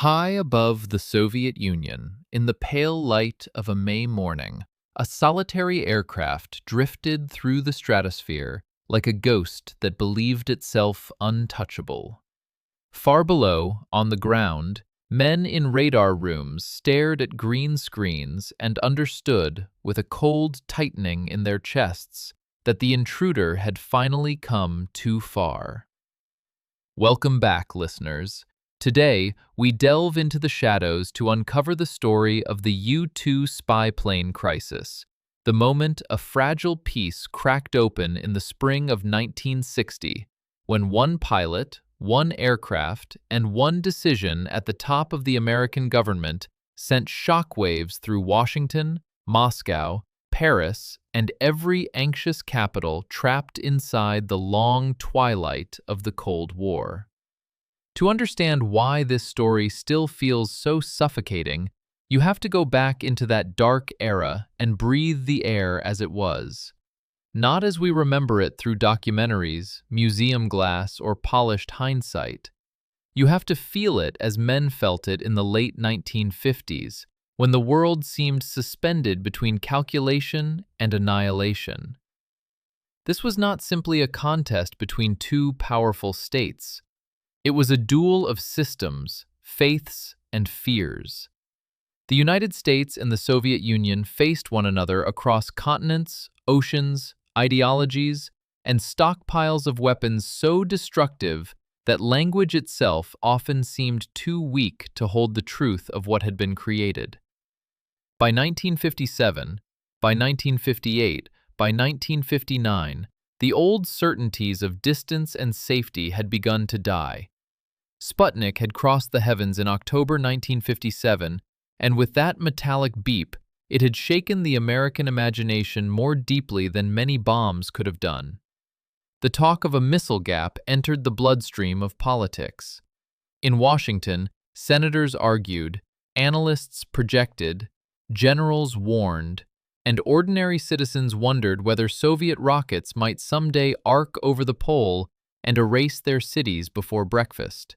High above the Soviet Union, in the pale light of a May morning, a solitary aircraft drifted through the stratosphere like a ghost that believed itself untouchable. Far below, on the ground, men in radar rooms stared at green screens and understood, with a cold tightening in their chests, that the intruder had finally come too far. Welcome back, listeners. Today, we delve into the shadows to uncover the story of the U-2 spy plane crisis, the moment a fragile peace cracked open in the spring of 1960, when one pilot, one aircraft, and one decision at the top of the American government sent shockwaves through Washington, Moscow, Paris, and every anxious capital trapped inside the long twilight of the Cold War. To understand why this story still feels so suffocating, you have to go back into that dark era and breathe the air as it was. Not as we remember it through documentaries, museum glass, or polished hindsight. You have to feel it as men felt it in the late 1950s, when the world seemed suspended between calculation and annihilation. This was not simply a contest between two powerful states. It was a duel of systems, faiths, and fears. The United States and the Soviet Union faced one another across continents, oceans, ideologies, and stockpiles of weapons so destructive that language itself often seemed too weak to hold the truth of what had been created. By 1957, by 1958, by 1959, the old certainties of distance and safety had begun to die. Sputnik had crossed the heavens in October 1957, and with that metallic beep, it had shaken the American imagination more deeply than many bombs could have done. The talk of a missile gap entered the bloodstream of politics. In Washington, senators argued, analysts projected, generals warned, and ordinary citizens wondered whether Soviet rockets might someday arc over the pole and erase their cities before breakfast.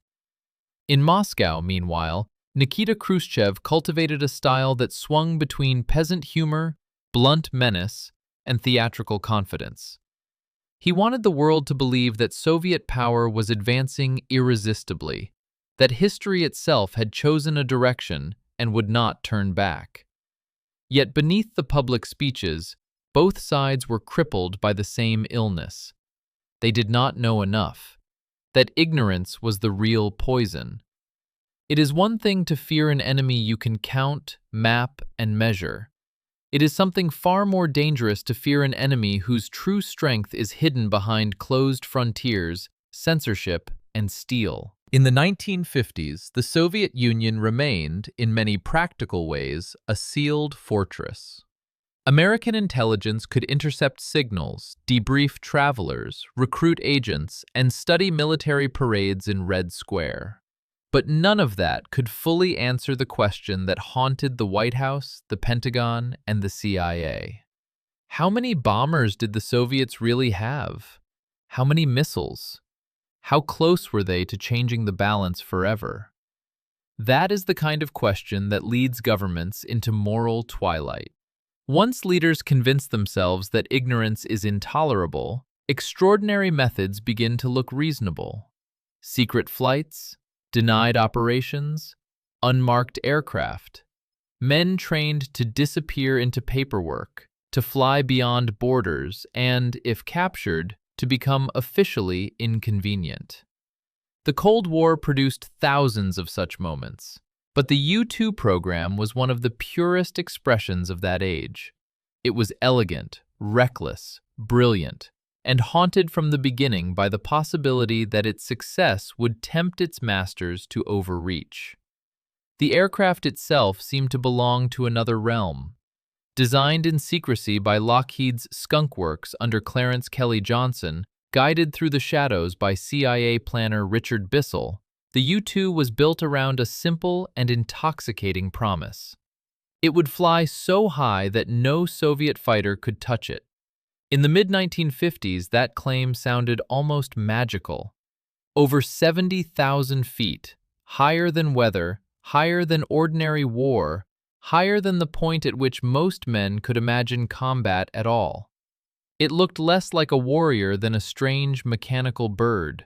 In Moscow, meanwhile, Nikita Khrushchev cultivated a style that swung between peasant humor, blunt menace, and theatrical confidence. He wanted the world to believe that Soviet power was advancing irresistibly, that history itself had chosen a direction and would not turn back. Yet beneath the public speeches, both sides were crippled by the same illness. They did not know enough. That ignorance was the real poison. It is one thing to fear an enemy you can count, map, and measure. It is something far more dangerous to fear an enemy whose true strength is hidden behind closed frontiers, censorship, and steel. In the 1950s, the Soviet Union remained, in many practical ways, a sealed fortress. American intelligence could intercept signals, debrief travelers, recruit agents, and study military parades in Red Square. But none of that could fully answer the question that haunted the White House, the Pentagon, and the CIA. How many bombers did the Soviets really have? How many missiles? How close were they to changing the balance forever? That is the kind of question that leads governments into moral twilight. Once leaders convince themselves that ignorance is intolerable, extraordinary methods begin to look reasonable. Secret flights, denied operations, unmarked aircraft. Men trained to disappear into paperwork, to fly beyond borders, and, if captured, to become officially inconvenient. The Cold War produced thousands of such moments. But the U-2 program was one of the purest expressions of that age. It was elegant, reckless, brilliant, and haunted from the beginning by the possibility that its success would tempt its masters to overreach. The aircraft itself seemed to belong to another realm. Designed in secrecy by Lockheed's Skunk Works under Clarence Kelly Johnson, guided through the shadows by CIA planner Richard Bissell, the U-2 was built around a simple and intoxicating promise. It would fly so high that no Soviet fighter could touch it. In the mid-1950s, that claim sounded almost magical. Over 70,000 feet, higher than weather, higher than ordinary war, higher than the point at which most men could imagine combat at all. It looked less like a warrior than a strange mechanical bird.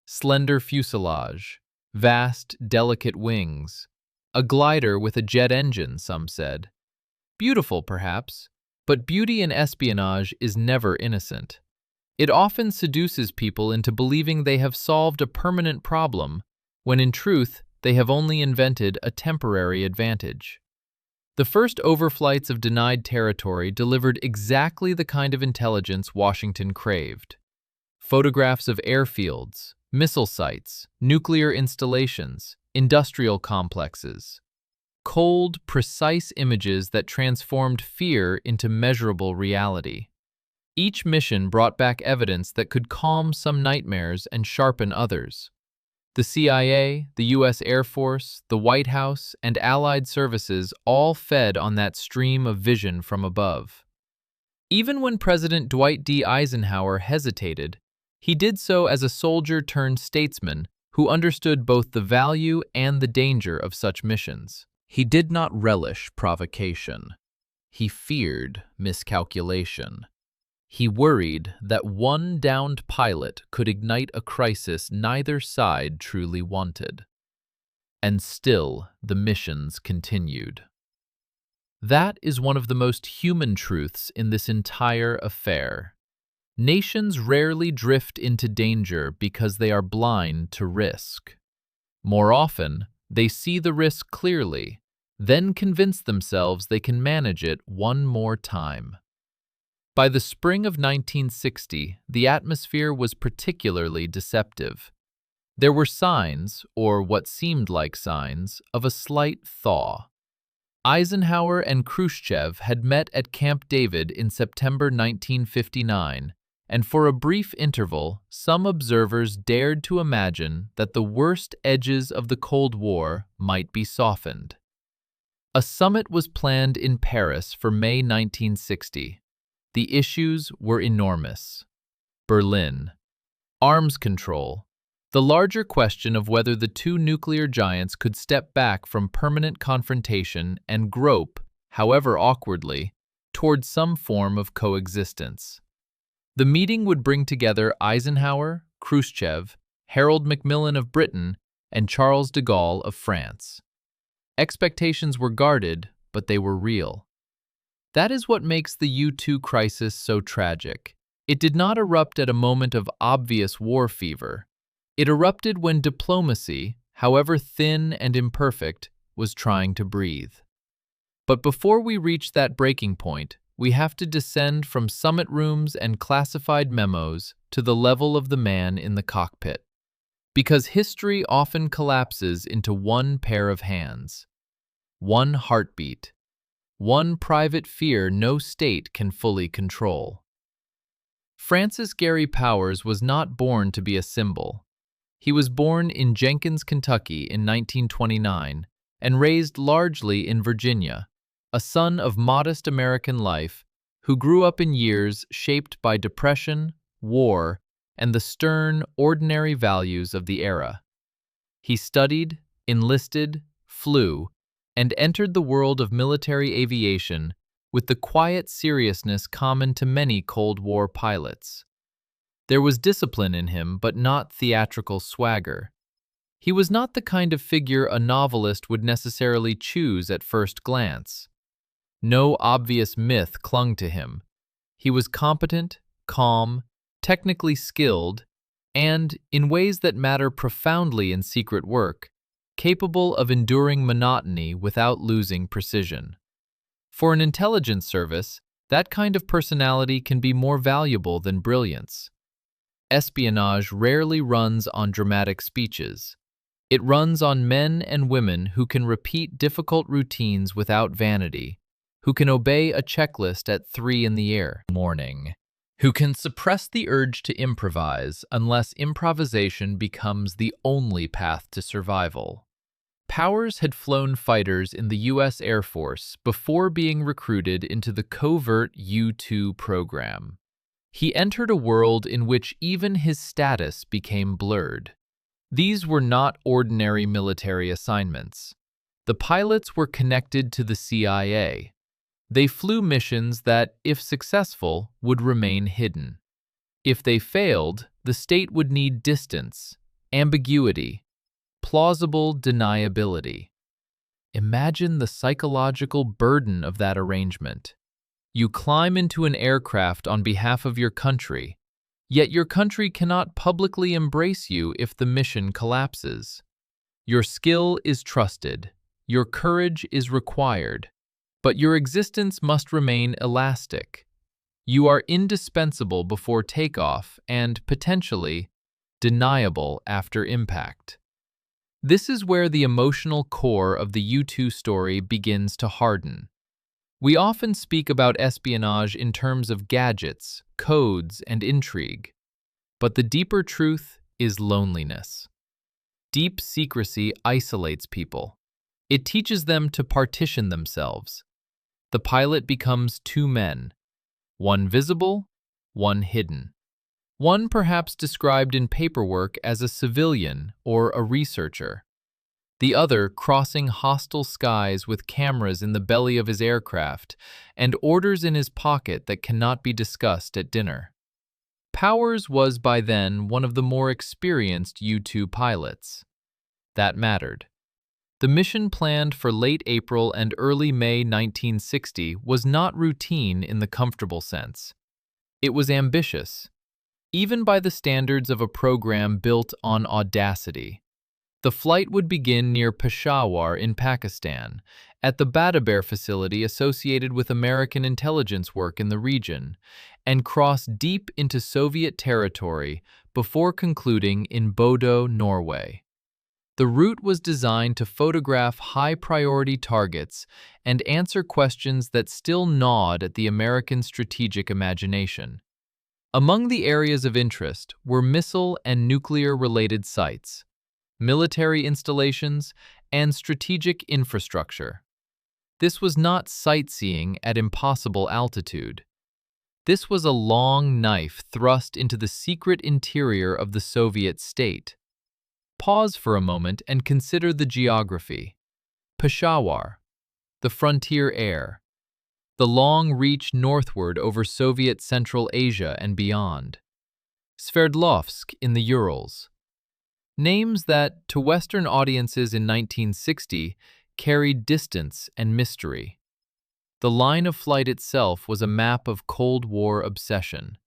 Slender fuselage, vast, delicate wings, a glider with a jet engine, some said. Beautiful, perhaps, but beauty in espionage is never innocent. It often seduces people into believing they have solved a permanent problem, when in truth they have only invented a temporary advantage. The first overflights of denied territory delivered exactly the kind of intelligence Washington craved. Photographs of airfields, missile sites, nuclear installations, industrial complexes. Cold, precise images that transformed fear into measurable reality. Each mission brought back evidence that could calm some nightmares and sharpen others. The CIA, the U.S. Air Force, the White House, and allied services all fed on that stream of vision from above. Even when President Dwight D. Eisenhower hesitated, he did so as a soldier-turned-statesman who understood both the value and the danger of such missions. He did not relish provocation. He feared miscalculation. He worried that one downed pilot could ignite a crisis neither side truly wanted. And still, the missions continued. That is one of the most human truths in this entire affair. Nations rarely drift into danger because they are blind to risk. More often, they see the risk clearly, then convince themselves they can manage it one more time. By the spring of 1960, the atmosphere was particularly deceptive. There were signs, or what seemed like signs, of a slight thaw. Eisenhower and Khrushchev had met at Camp David in September 1959, and for a brief interval, some observers dared to imagine that the worst edges of the Cold War might be softened. A summit was planned in Paris for May 1960. The issues were enormous. Berlin. Arms control. The larger question of whether the two nuclear giants could step back from permanent confrontation and grope, however awkwardly, toward some form of coexistence. The meeting would bring together Eisenhower, Khrushchev, Harold Macmillan of Britain, and Charles de Gaulle of France. Expectations were guarded, but they were real. That is what makes the U-2 crisis so tragic. It did not erupt at a moment of obvious war fever. It erupted when diplomacy, however thin and imperfect, was trying to breathe. But before we reach that breaking point, we have to descend from summit rooms and classified memos to the level of the man in the cockpit. Because history often collapses into one pair of hands, one heartbeat, one private fear no state can fully control. Francis Gary Powers was not born to be a symbol. He was born in Jenkins, Kentucky in 1929 and raised largely in Virginia, a son of modest American life who grew up in years shaped by depression, war, and the stern, ordinary values of the era. He studied, enlisted, flew, and entered the world of military aviation with the quiet seriousness common to many Cold War pilots. There was discipline in him, but not theatrical swagger. He was not the kind of figure a novelist would necessarily choose at first glance. No obvious myth clung to him. He was competent, calm, technically skilled, and, in ways that matter profoundly in secret work, capable of enduring monotony without losing precision. For an intelligence service, that kind of personality can be more valuable than brilliance. Espionage rarely runs on dramatic speeches. It runs on men and women who can repeat difficult routines without vanity, who can obey a checklist at 3 in the morning, who can suppress the urge to improvise unless improvisation becomes the only path to survival. Powers had flown fighters in the U.S. Air Force before being recruited into the covert U-2 program. He entered a world in which even his status became blurred. These were not ordinary military assignments. The pilots were connected to the CIA. They flew missions that, if successful, would remain hidden. If they failed, the state would need distance, ambiguity, plausible deniability. Imagine the psychological burden of that arrangement. You climb into an aircraft on behalf of your country, yet your country cannot publicly embrace you if the mission collapses. Your skill is trusted, your courage is required, but your existence must remain elastic. You are indispensable before takeoff and, potentially, deniable after impact. This is where the emotional core of the U-2 story begins to harden. We often speak about espionage in terms of gadgets, codes, and intrigue. But the deeper truth is loneliness. Deep secrecy isolates people. It teaches them to partition themselves. The pilot becomes two men, one visible, one hidden. One perhaps described in paperwork as a civilian or a researcher. The other crossing hostile skies with cameras in the belly of his aircraft and orders in his pocket that cannot be discussed at dinner. Powers was by then one of the more experienced U-2 pilots. That mattered. The mission planned for late April and early May 1960 was not routine in the comfortable sense. It was ambitious, even by the standards of a program built on audacity. The flight would begin near Peshawar in Pakistan, at the Badaber facility associated with American intelligence work in the region, and cross deep into Soviet territory before concluding in Bodø, Norway. The route was designed to photograph high-priority targets and answer questions that still gnawed at the American strategic imagination. Among the areas of interest were missile and nuclear-related sites, military installations, and strategic infrastructure. This was not sightseeing at impossible altitude. This was a long knife thrust into the secret interior of the Soviet state. Pause for a moment and consider the geography. Peshawar, the frontier air, the long reach northward over Soviet Central Asia and beyond. Sverdlovsk in the Urals. Names that, to Western audiences in 1960, carried distance and mystery. The line of flight itself was a map of Cold War obsession.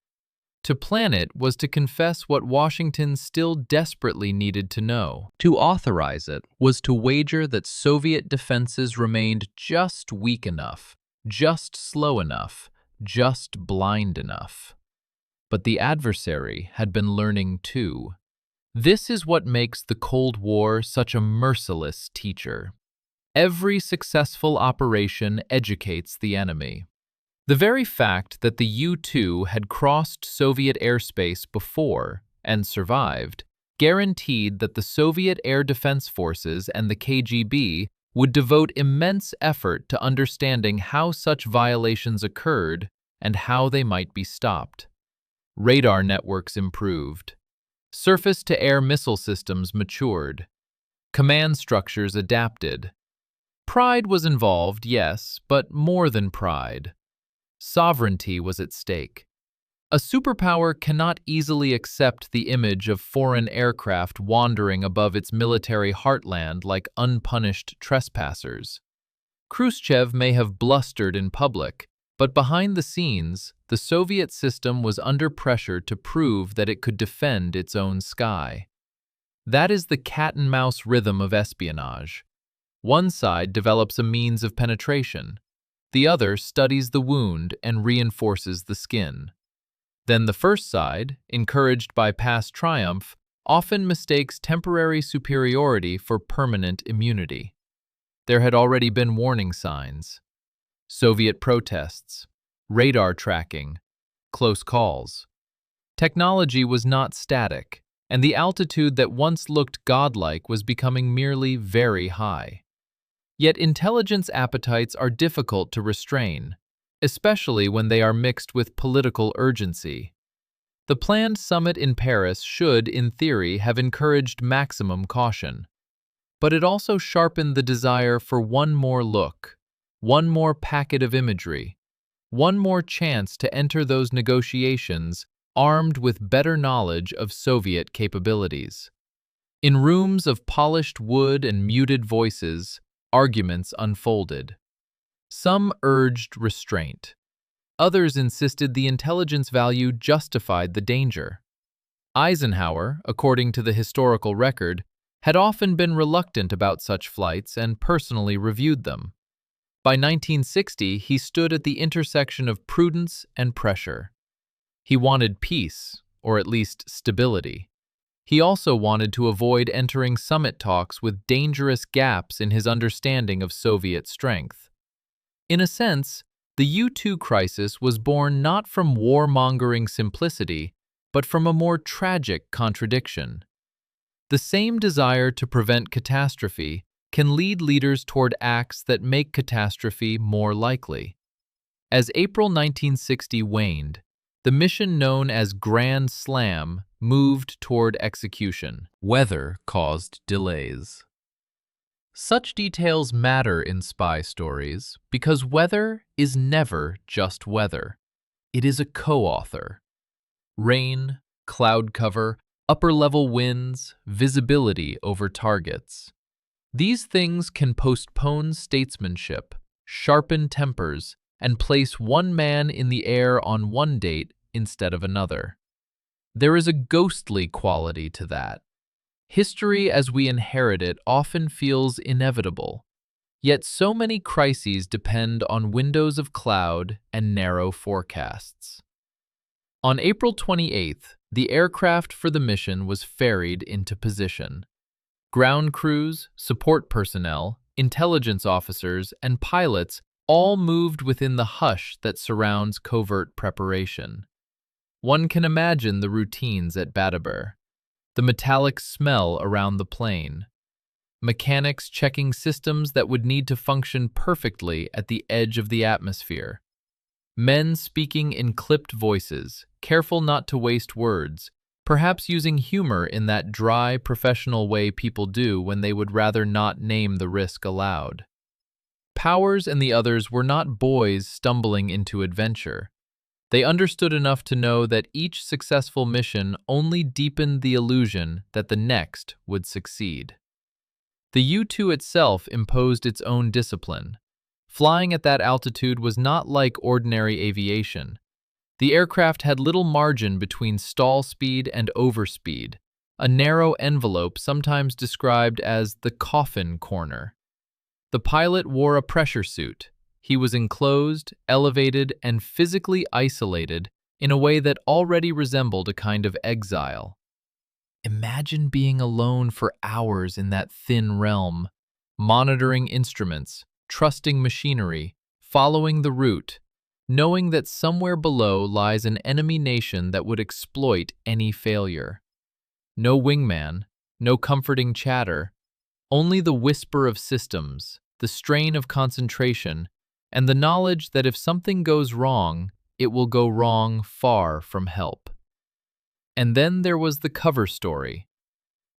To plan it was to confess what Washington still desperately needed to know. To authorize it was to wager that Soviet defenses remained just weak enough, just slow enough, just blind enough. But the adversary had been learning too. This is what makes the Cold War such a merciless teacher. Every successful operation educates the enemy. The very fact that the U-2 had crossed Soviet airspace before and survived guaranteed that the Soviet Air Defense Forces and the KGB would devote immense effort to understanding how such violations occurred and how they might be stopped. Radar networks improved. Surface-to-air missile systems matured. Command structures adapted. Pride was involved, yes, but more than pride. Sovereignty was at stake. A superpower cannot easily accept the image of foreign aircraft wandering above its military heartland like unpunished trespassers. Khrushchev may have blustered in public, but behind the scenes, the Soviet system was under pressure to prove that it could defend its own sky. That is the cat-and-mouse rhythm of espionage. One side develops a means of penetration. The other studies the wound and reinforces the skin. Then the first side, encouraged by past triumph, often mistakes temporary superiority for permanent immunity. There had already been warning signs. Soviet protests, radar tracking, close calls. Technology was not static, and the altitude that once looked godlike was becoming merely very high. Yet intelligence appetites are difficult to restrain, especially when they are mixed with political urgency. The planned summit in Paris should, in theory, have encouraged maximum caution. but it also sharpened the desire for one more look, one more packet of imagery, one more chance to enter those negotiations armed with better knowledge of Soviet capabilities. In rooms of polished wood and muted voices, arguments unfolded. Some urged restraint. Others insisted the intelligence value justified the danger. Eisenhower, according to the historical record, had often been reluctant about such flights and personally reviewed them. By 1960, he stood at the intersection of prudence and pressure. He wanted peace, or at least stability. He also wanted to avoid entering summit talks with dangerous gaps in his understanding of Soviet strength. In a sense, the U-2 crisis was born not from warmongering simplicity, but from a more tragic contradiction. The same desire to prevent catastrophe can lead leaders toward acts that make catastrophe more likely. As April 1960 waned, the mission known as Grand Slam moved toward execution. Weather caused delays. Such details matter in spy stories because weather is never just weather. It is a co-author. Rain, cloud cover, upper-level winds, visibility over targets. These things can postpone statesmanship, sharpen tempers, and place one man in the air on one date instead of another. There is a ghostly quality to that. History as we inherit it often feels inevitable, yet so many crises depend on windows of cloud and narrow forecasts. On April 28th, the aircraft for the mission was ferried into position. Ground crews, support personnel, intelligence officers, and pilots all moved within the hush that surrounds covert preparation. One can imagine the routines at Bataber, the metallic smell around the plane, mechanics checking systems that would need to function perfectly at the edge of the atmosphere, men speaking in clipped voices, careful not to waste words, perhaps using humor in that dry, professional way people do when they would rather not name the risk aloud. Powers and the others were not boys stumbling into adventure. They understood enough to know that each successful mission only deepened the illusion that the next would succeed. The U-2 itself imposed its own discipline. Flying at that altitude was not like ordinary aviation. The aircraft had little margin between stall speed and overspeed, a narrow envelope sometimes described as the coffin corner. The pilot wore a pressure suit. He was enclosed, elevated, and physically isolated in a way that already resembled a kind of exile. Imagine being alone for hours in that thin realm, monitoring instruments, trusting machinery, following the route, knowing that somewhere below lies an enemy nation that would exploit any failure. No wingman, no comforting chatter, only the whisper of systems, the strain of concentration, and the knowledge that if something goes wrong, it will go wrong far from help. And then there was the cover story.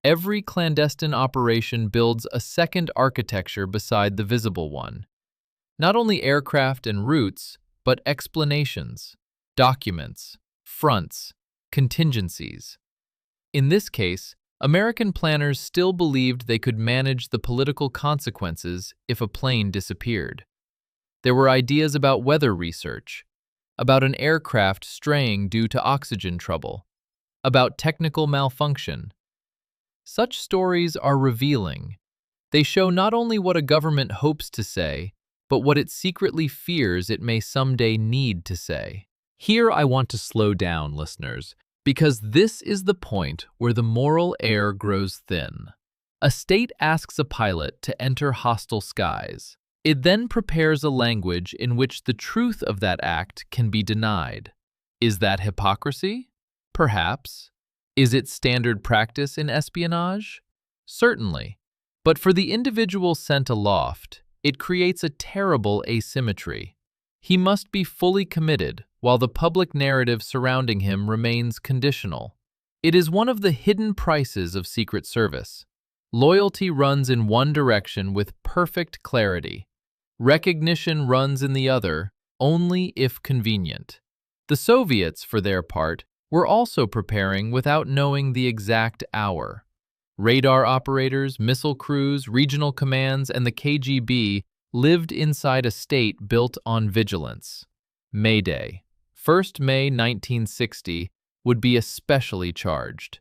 Every clandestine operation builds a second architecture beside the visible one. Not only aircraft and routes, but explanations, documents, fronts, contingencies. In this case, American planners still believed they could manage the political consequences if a plane disappeared. There were ideas about weather research, about an aircraft straying due to oxygen trouble, about technical malfunction. Such stories are revealing. They show not only what a government hopes to say, but what it secretly fears it may someday need to say. Here I want to slow down, listeners, because this is the point where the moral air grows thin. A state asks a pilot to enter hostile skies. It then prepares a language in which the truth of that act can be denied. Is that hypocrisy? Perhaps. Is it standard practice in espionage? Certainly. But for the individual sent aloft, it creates a terrible asymmetry. He must be fully committed, while the public narrative surrounding him remains conditional. It is one of the hidden prices of Secret Service. Loyalty runs in one direction with perfect clarity. Recognition runs in the other, only if convenient. The Soviets, for their part, were also preparing without knowing the exact hour. Radar operators, missile crews, regional commands, and the KGB lived inside a state built on vigilance. May Day, 1st May 1960, would be especially charged.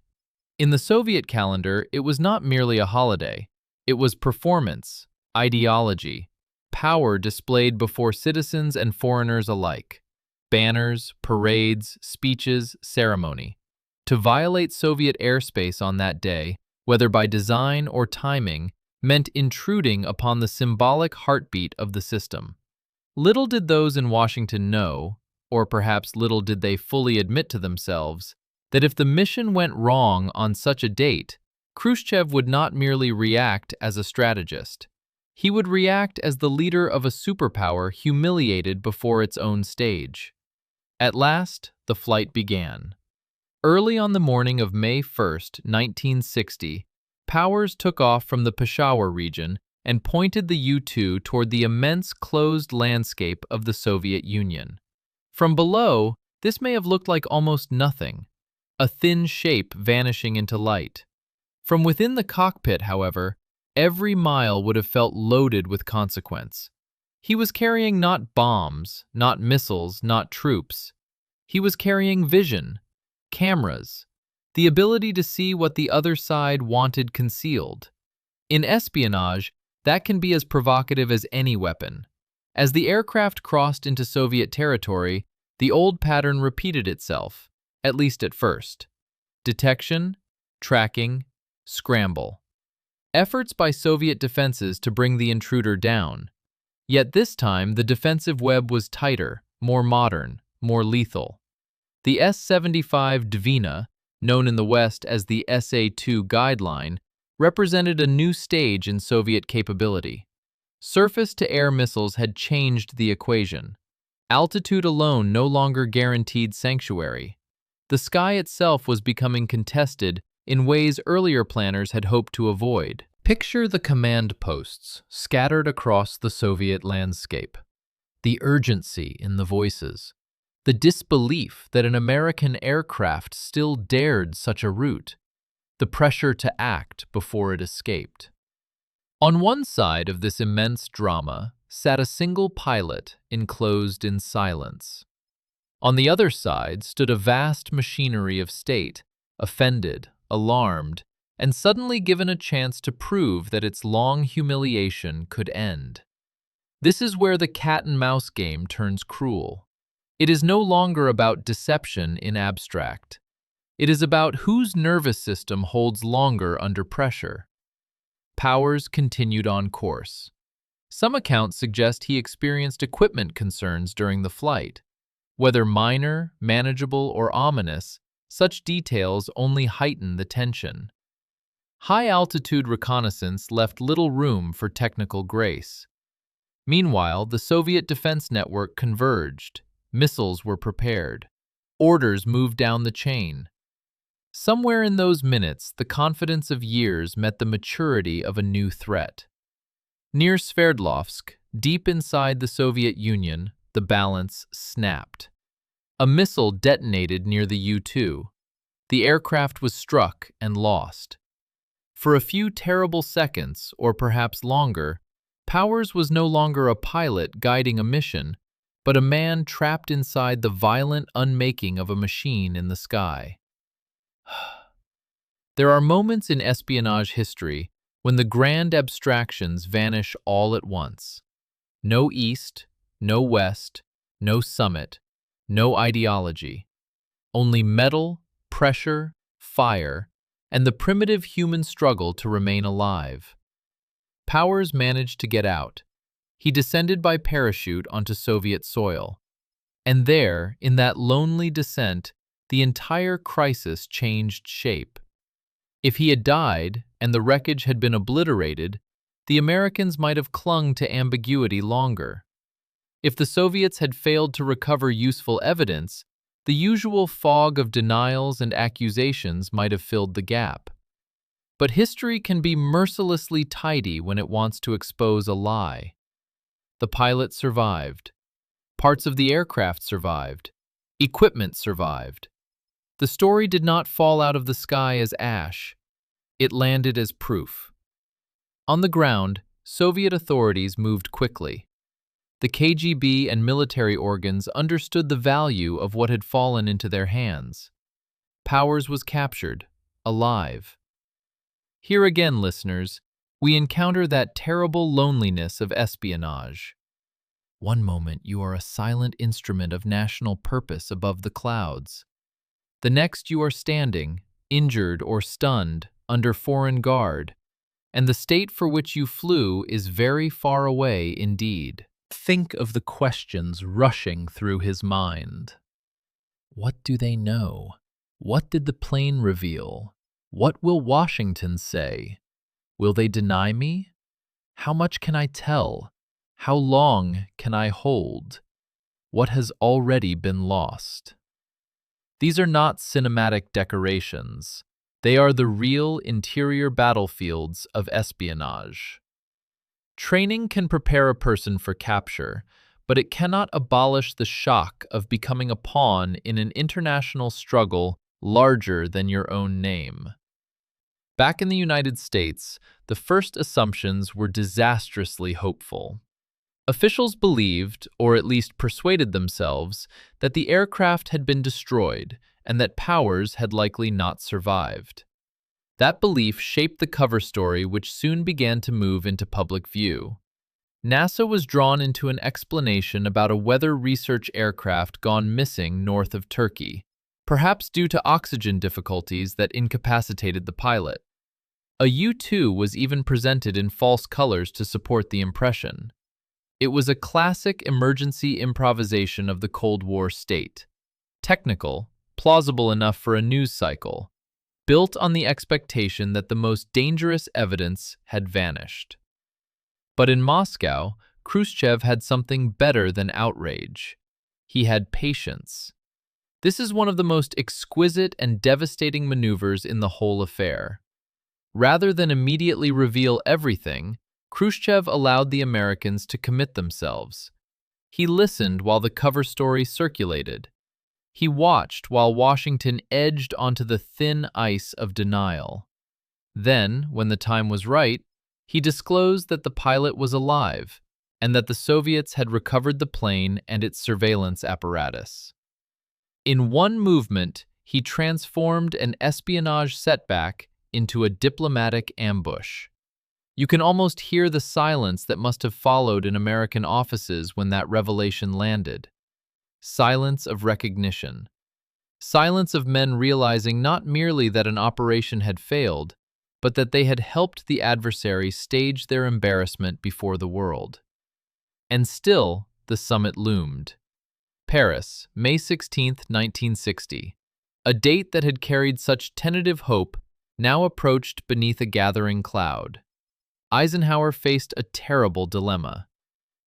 In the Soviet calendar, it was not merely a holiday. It was performance, ideology, power displayed before citizens and foreigners alike. Banners, parades, speeches, ceremony. To violate Soviet airspace on that day, whether by design or timing, meant intruding upon the symbolic heartbeat of the system. Little did those in Washington know, or perhaps little did they fully admit to themselves, that if the mission went wrong on such a date, Khrushchev would not merely react as a strategist. He would react as the leader of a superpower humiliated before its own stage. At last, the flight began. Early on the morning of May 1st, 1960, Powers took off from the Peshawar region and pointed the U-2 toward the immense closed landscape of the Soviet Union. From below, this may have looked like almost nothing, a thin shape vanishing into light. From within the cockpit, however, every mile would have felt loaded with consequence. He was carrying not bombs, not missiles, not troops. He was carrying vision, cameras, the ability to see what the other side wanted concealed. In espionage, that can be as provocative as any weapon. As the aircraft crossed into Soviet territory, the old pattern repeated itself, at least at first. Detection, tracking, scramble. Efforts by Soviet defenses to bring the intruder down. Yet this time, the defensive web was tighter, more modern, more lethal. The S-75 Dvina, known in the West as the SA-2 guideline, represented a new stage in Soviet capability. Surface-to-air missiles had changed the equation. Altitude alone no longer guaranteed sanctuary. The sky itself was becoming contested in ways earlier planners had hoped to avoid. Picture the command posts scattered across the Soviet landscape. The urgency in the voices. The disbelief that an American aircraft still dared such a route. The pressure to act before it escaped. On one side of this immense drama sat a single pilot enclosed in silence. On the other side stood a vast machinery of state, offended, alarmed, and suddenly given a chance to prove that its long humiliation could end. This is where the cat-and-mouse game turns cruel. It is no longer about deception in abstract. It is about whose nervous system holds longer under pressure. Powers continued on course. Some accounts suggest he experienced equipment concerns during the flight. Whether minor, manageable, or ominous, such details only heighten the tension. High-altitude reconnaissance left little room for technical grace. Meanwhile, the Soviet defense network converged. Missiles were prepared. Orders moved down the chain. Somewhere in those minutes, the confidence of years met the maturity of a new threat. Near Sverdlovsk, deep inside the Soviet Union, the balance snapped. A missile detonated near the U-2. The aircraft was struck and lost. For a few terrible seconds, or perhaps longer, Powers was no longer a pilot guiding a mission, but a man trapped inside the violent unmaking of a machine in the sky. There are moments in espionage history when the grand abstractions vanish all at once. No East, no West, no summit, no ideology. Only metal, pressure, fire, and the primitive human struggle to remain alive. Powers managed to get out. He descended by parachute onto Soviet soil. And there, in that lonely descent, the entire crisis changed shape. If he had died, and the wreckage had been obliterated, the Americans might have clung to ambiguity longer. If the Soviets had failed to recover useful evidence, the usual fog of denials and accusations might have filled the gap. But history can be mercilessly tidy when it wants to expose a lie. The pilot survived. Parts of the aircraft survived. Equipment survived. The story did not fall out of the sky as ash. It landed as proof. On the ground, Soviet authorities moved quickly. The KGB and military organs understood the value of what had fallen into their hands. Powers was captured, alive. Here again, listeners, we encounter that terrible loneliness of espionage. One moment you are a silent instrument of national purpose above the clouds. The next you are standing, injured or stunned, under foreign guard, and the state for which you flew is very far away indeed. Think of the questions rushing through his mind. What do they know? What did the plane reveal? What will Washington say? Will they deny me? How much can I tell? How long can I hold? What has already been lost? These are not cinematic decorations. They are the real interior battlefields of espionage. Training can prepare a person for capture, but it cannot abolish the shock of becoming a pawn in an international struggle larger than your own name. Back in the United States, the first assumptions were disastrously hopeful. Officials believed, or at least persuaded themselves, that the aircraft had been destroyed and that Powers had likely not survived. That belief shaped the cover story, which soon began to move into public view. NASA was drawn into an explanation about a weather research aircraft gone missing north of Turkey, perhaps due to oxygen difficulties that incapacitated the pilot. A U-2 was even presented in false colors to support the impression. It was a classic emergency improvisation of the Cold War state. Technical, plausible enough for a news cycle, built on the expectation that the most dangerous evidence had vanished. But in Moscow, Khrushchev had something better than outrage. He had patience. This is one of the most exquisite and devastating maneuvers in the whole affair. Rather than immediately reveal everything, Khrushchev allowed the Americans to commit themselves. He listened while the cover story circulated. He watched while Washington edged onto the thin ice of denial. Then, when the time was right, he disclosed that the pilot was alive and that the Soviets had recovered the plane and its surveillance apparatus. In one movement, he transformed an espionage setback into a diplomatic ambush. You can almost hear the silence that must have followed in American offices when that revelation landed. Silence of recognition. Silence of men realizing not merely that an operation had failed, but that they had helped the adversary stage their embarrassment before the world. And still, the summit loomed. Paris, May 16, 1960. A date that had carried such tentative hope now approached beneath a gathering cloud. Eisenhower faced a terrible dilemma.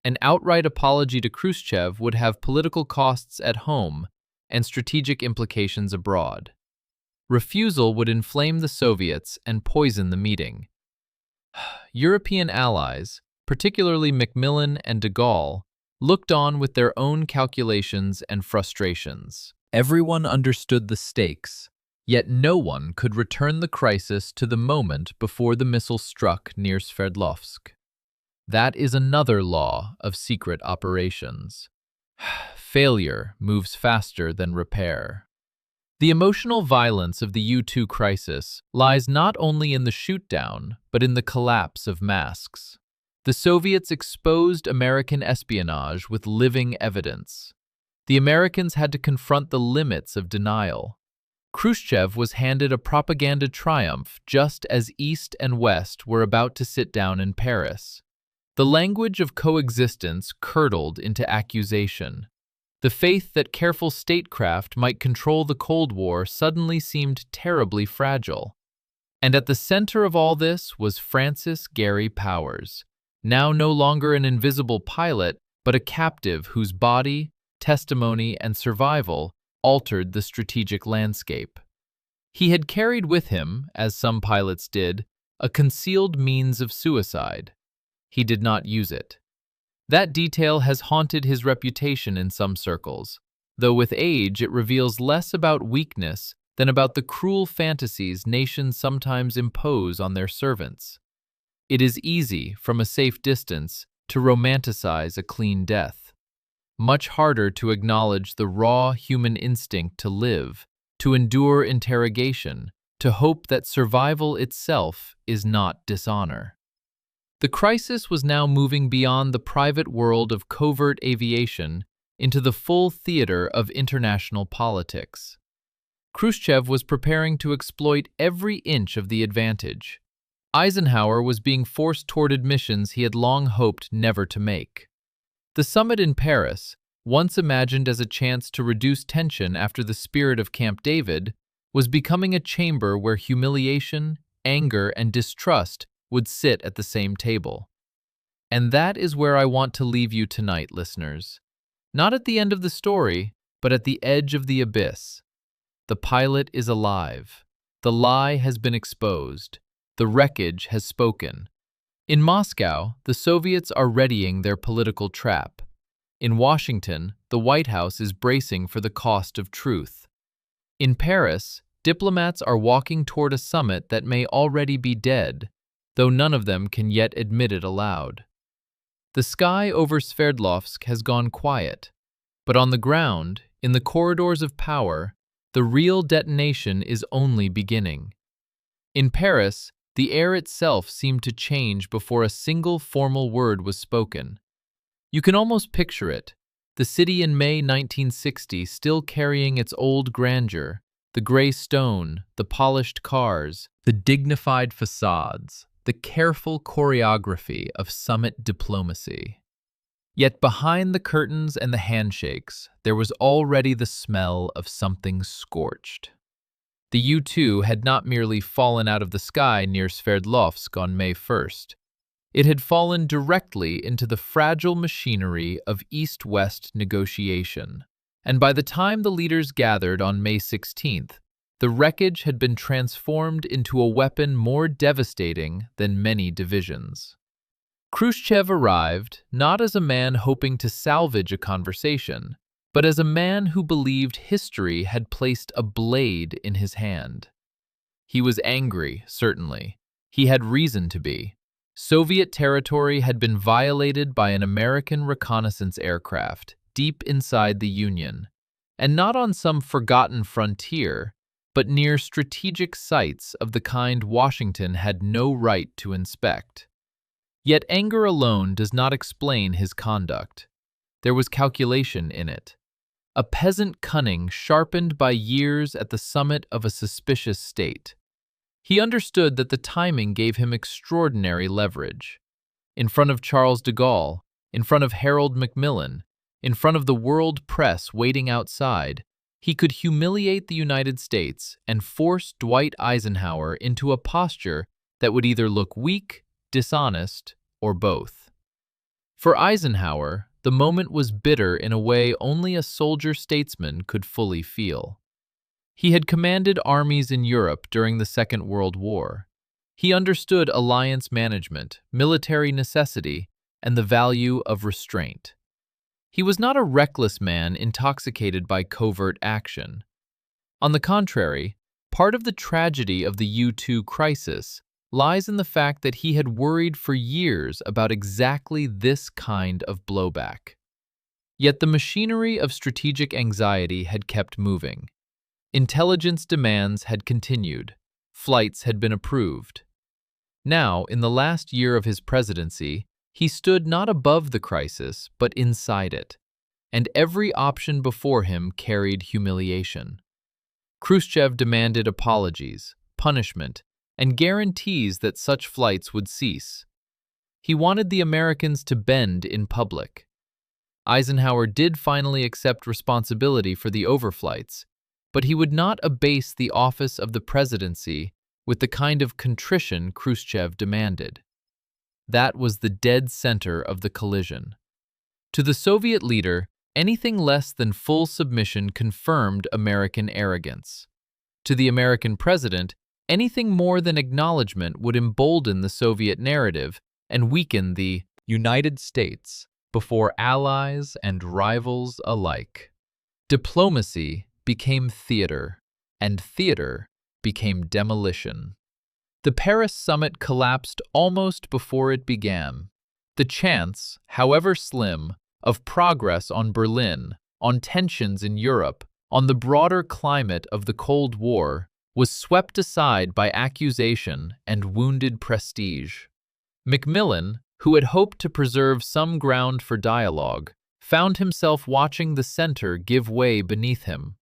An outright apology to Khrushchev would have political costs at home and strategic implications abroad. Refusal would inflame the Soviets and poison the meeting. European allies, particularly Macmillan and de Gaulle, looked on with their own calculations and frustrations. Everyone understood the stakes, yet no one could return the crisis to the moment before the missile struck near Sverdlovsk. That is another law of secret operations. Failure moves faster than repair. The emotional violence of the U-2 crisis lies not only in the shoot-down, but in the collapse of masks. The Soviets exposed American espionage with living evidence. The Americans had to confront the limits of denial. Khrushchev was handed a propaganda triumph just as East and West were about to sit down in Paris. The language of coexistence curdled into accusation. The faith that careful statecraft might control the Cold War suddenly seemed terribly fragile. And at the center of all this was Francis Gary Powers, now no longer an invisible pilot, but a captive whose body, testimony, and survival altered the strategic landscape. He had carried with him, as some pilots did, a concealed means of suicide. He did not use it. That detail has haunted his reputation in some circles, though with age it reveals less about weakness than about the cruel fantasies nations sometimes impose on their servants. It is easy, from a safe distance, to romanticize a clean death. Much harder to acknowledge the raw human instinct to live, to endure interrogation, to hope that survival itself is not dishonor. The crisis was now moving beyond the private world of covert aviation into the full theater of international politics. Khrushchev was preparing to exploit every inch of the advantage. Eisenhower was being forced toward admissions he had long hoped never to make. The summit in Paris, once imagined as a chance to reduce tension after the spirit of Camp David, was becoming a chamber where humiliation, anger, and distrust would sit at the same table. And that is where I want to leave you tonight, listeners. Not at the end of the story, but at the edge of the abyss. The pilot is alive. The lie has been exposed. The wreckage has spoken. In Moscow, the Soviets are readying their political trap. In Washington, the White House is bracing for the cost of truth. In Paris, diplomats are walking toward a summit that may already be dead, though none of them can yet admit it aloud. The sky over Sverdlovsk has gone quiet, but on the ground, in the corridors of power, the real detonation is only beginning. In Paris, the air itself seemed to change before a single formal word was spoken. You can almost picture it, the city in May 1960 still carrying its old grandeur, the gray stone, the polished cars, the dignified facades, the careful choreography of summit diplomacy. Yet behind the curtains and the handshakes, there was already the smell of something scorched. The U-2 had not merely fallen out of the sky near Sverdlovsk on May 1st. It had fallen directly into the fragile machinery of East-West negotiation, and by the time the leaders gathered on May 16th, the wreckage had been transformed into a weapon more devastating than many divisions. Khrushchev arrived not as a man hoping to salvage a conversation, but as a man who believed history had placed a blade in his hand. He was angry, certainly. He had reason to be. Soviet territory had been violated by an American reconnaissance aircraft deep inside the Union, and not on some forgotten frontier, but near strategic sites of the kind Washington had no right to inspect. Yet anger alone does not explain his conduct. There was calculation in it. A peasant cunning sharpened by years at the summit of a suspicious state. He understood that the timing gave him extraordinary leverage. In front of Charles de Gaulle, in front of Harold Macmillan, in front of the world press waiting outside, he could humiliate the United States and force Dwight Eisenhower into a posture that would either look weak, dishonest, or both. For Eisenhower, the moment was bitter in a way only a soldier-statesman could fully feel. He had commanded armies in Europe during the Second World War. He understood alliance management, military necessity, and the value of restraint. He was not a reckless man intoxicated by covert action. On the contrary, part of the tragedy of the U-2 crisis lies in the fact that he had worried for years about exactly this kind of blowback. Yet the machinery of strategic anxiety had kept moving. Intelligence demands had continued. Flights had been approved. Now, in the last year of his presidency, he stood not above the crisis, but inside it, and every option before him carried humiliation. Khrushchev demanded apologies, punishment, and guarantees that such flights would cease. He wanted the Americans to bend in public. Eisenhower did finally accept responsibility for the overflights, but he would not abase the office of the presidency with the kind of contrition Khrushchev demanded. That was the dead center of the collision. To the Soviet leader, anything less than full submission confirmed American arrogance. To the American president, anything more than acknowledgement would embolden the Soviet narrative and weaken the United States before allies and rivals alike. Diplomacy became theater, and theater became demolition. The Paris summit collapsed almost before it began. The chance, however slim, of progress on Berlin, on tensions in Europe, on the broader climate of the Cold War, was swept aside by accusation and wounded prestige. Macmillan, who had hoped to preserve some ground for dialogue, found himself watching the center give way beneath him.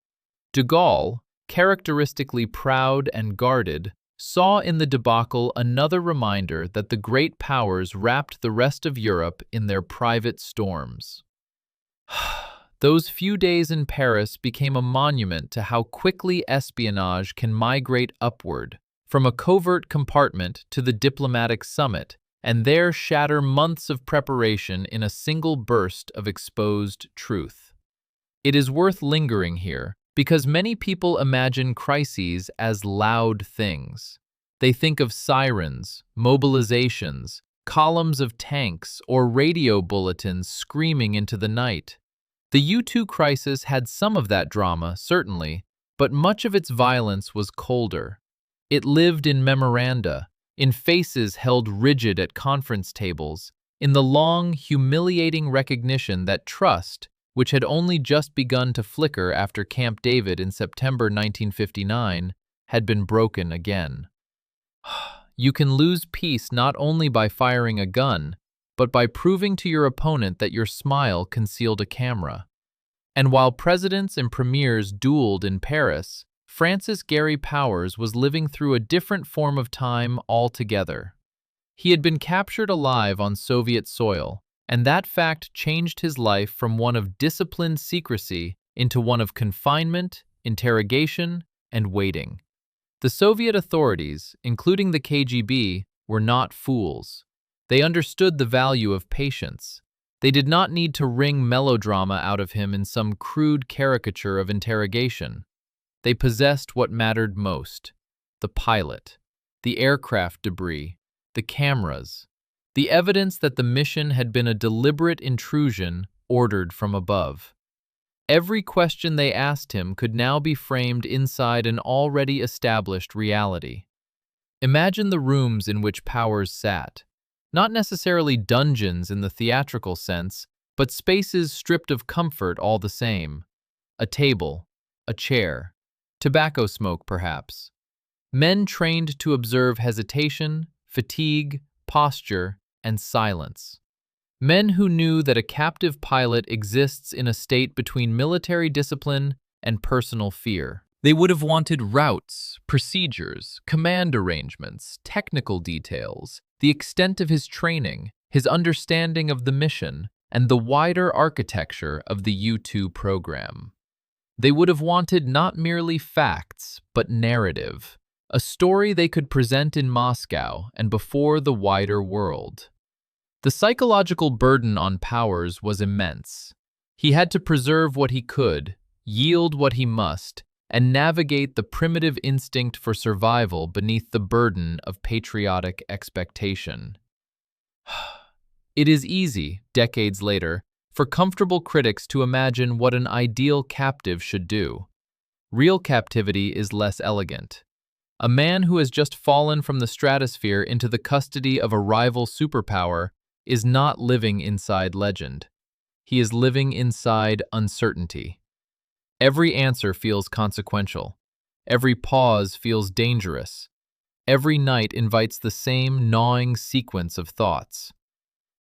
De Gaulle, characteristically proud and guarded, saw in the debacle another reminder that the great powers wrapped the rest of Europe in their private storms. Those few days in Paris became a monument to how quickly espionage can migrate upward, from a covert compartment to the diplomatic summit, and there shatter months of preparation in a single burst of exposed truth. It is worth lingering here, because many people imagine crises as loud things. They think of sirens, mobilizations, columns of tanks, or radio bulletins screaming into the night. The U-2 crisis had some of that drama, certainly, but much of its violence was colder. It lived in memoranda, in faces held rigid at conference tables, in the long, humiliating recognition that trust, which had only just begun to flicker after Camp David in September 1959, had been broken again. You can lose peace not only by firing a gun, but by proving to your opponent that your smile concealed a camera. And while presidents and premiers dueled in Paris, Francis Gary Powers was living through a different form of time altogether. He had been captured alive on Soviet soil, and that fact changed his life from one of disciplined secrecy into one of confinement, interrogation, and waiting. The Soviet authorities, including the KGB, were not fools. They understood the value of patience. They did not need to wring melodrama out of him in some crude caricature of interrogation. They possessed what mattered most: the pilot, the aircraft debris, the cameras, the evidence that the mission had been a deliberate intrusion ordered from above. Every question they asked him could now be framed inside an already established reality. Imagine the rooms in which Powers sat. Not necessarily dungeons in the theatrical sense, but spaces stripped of comfort all the same. A table, a chair, tobacco smoke perhaps. Men trained to observe hesitation, fatigue, posture, and silence. Men who knew that a captive pilot exists in a state between military discipline and personal fear. They would have wanted routes, procedures, command arrangements, technical details, the extent of his training, his understanding of the mission, and the wider architecture of the U-2 program. They would have wanted not merely facts, but narrative, a story they could present in Moscow and before the wider world. The psychological burden on Powers was immense. He had to preserve what he could, yield what he must, and navigate the primitive instinct for survival beneath the burden of patriotic expectation. It is easy, decades later, for comfortable critics to imagine what an ideal captive should do. Real captivity is less elegant. A man who has just fallen from the stratosphere into the custody of a rival superpower is not living inside legend. He is living inside uncertainty. Every answer feels consequential. Every pause feels dangerous. Every night invites the same gnawing sequence of thoughts.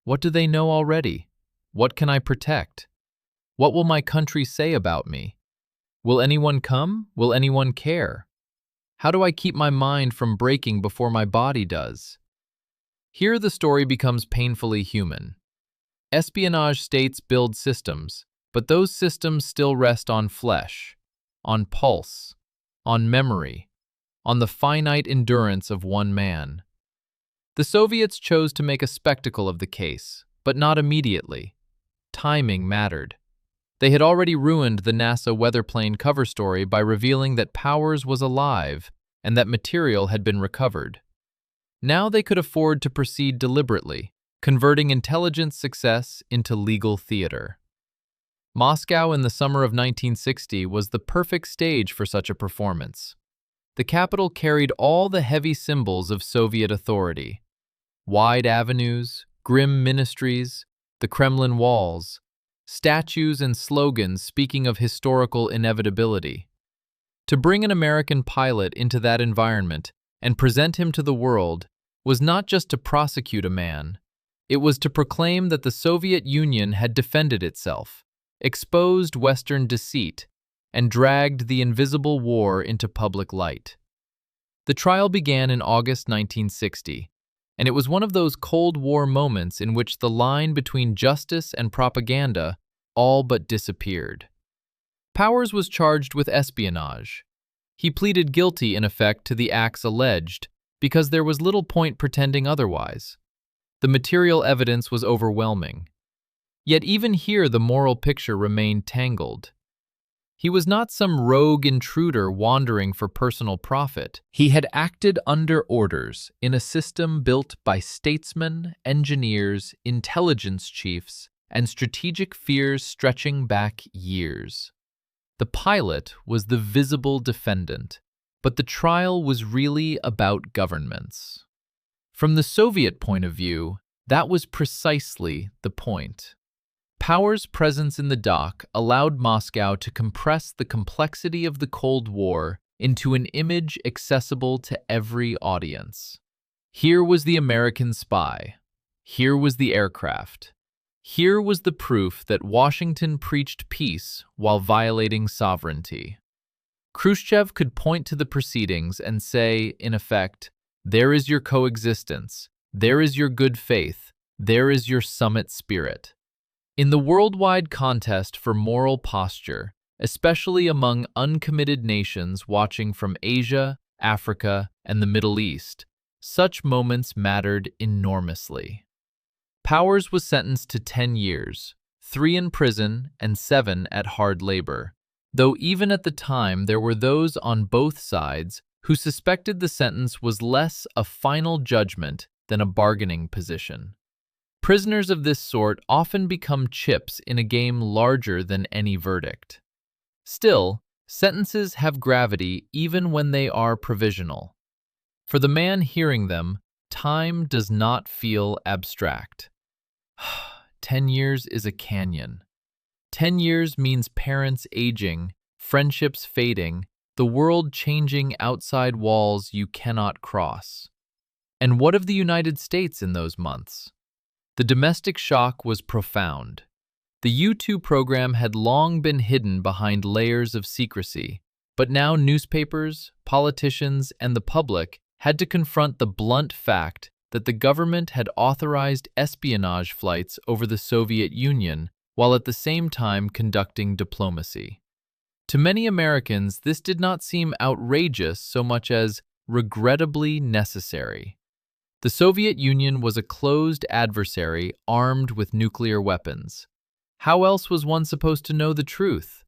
What do they know already? What can I protect? What will my country say about me? Will anyone come? Will anyone care? How do I keep my mind from breaking before my body does? Here the story becomes painfully human. Espionage states build systems, but those systems still rest on flesh, on pulse, on memory, on the finite endurance of one man. The Soviets chose to make a spectacle of the case, but not immediately. Timing mattered. They had already ruined the NASA weatherplane cover story by revealing that Powers was alive and that material had been recovered. Now they could afford to proceed deliberately, converting intelligence success into legal theater. Moscow in the summer of 1960 was the perfect stage for such a performance. The capital carried all the heavy symbols of Soviet authority: wide avenues, grim ministries, the Kremlin walls, statues and slogans speaking of historical inevitability. To bring an American pilot into that environment and present him to the world was not just to prosecute a man, it was to proclaim that the Soviet Union had defended itself, exposed Western deceit, and dragged the invisible war into public light. The trial began in August 1960, and it was one of those Cold War moments in which the line between justice and propaganda all but disappeared. Powers was charged with espionage. He pleaded guilty, in effect, to the acts alleged, because there was little point pretending otherwise. The material evidence was overwhelming. Yet even here the moral picture remained tangled. He was not some rogue intruder wandering for personal profit. He had acted under orders in a system built by statesmen, engineers, intelligence chiefs, and strategic fears stretching back years. The pilot was the visible defendant, but the trial was really about governments. From the Soviet point of view, that was precisely the point. Powers' presence in the dock allowed Moscow to compress the complexity of the Cold War into an image accessible to every audience. Here was the American spy. Here was the aircraft. Here was the proof that Washington preached peace while violating sovereignty. Khrushchev could point to the proceedings and say, in effect, "There is your coexistence. There is your good faith. There is your summit spirit." In the worldwide contest for moral posture, especially among uncommitted nations watching from Asia, Africa, and the Middle East, such moments mattered enormously. Powers was sentenced to 10 years, 3 in prison and 7 at hard labor, though even at the time there were those on both sides who suspected the sentence was less a final judgment than a bargaining position. Prisoners of this sort often become chips in a game larger than any verdict. Still, sentences have gravity even when they are provisional. For the man hearing them, time does not feel abstract. 10 years is a canyon. 10 years means parents aging, friendships fading, the world changing outside walls you cannot cross. And what of the United States in those months? The domestic shock was profound. The U-2 program had long been hidden behind layers of secrecy, but now newspapers, politicians, and the public had to confront the blunt fact that the government had authorized espionage flights over the Soviet Union while at the same time conducting diplomacy. To many Americans, this did not seem outrageous so much as regrettably necessary. The Soviet Union was a closed adversary armed with nuclear weapons. How else was one supposed to know the truth?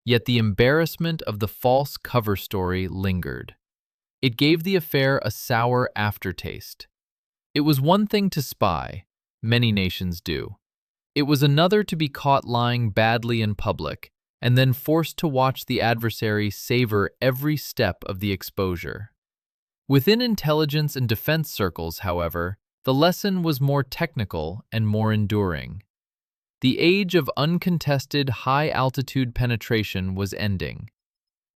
Yet the embarrassment of the false cover story lingered. It gave the affair a sour aftertaste. It was one thing to spy, many nations do. It was another to be caught lying badly in public and then forced to watch the adversary savor every step of the exposure. Within intelligence and defense circles, however, the lesson was more technical and more enduring. The age of uncontested high-altitude penetration was ending.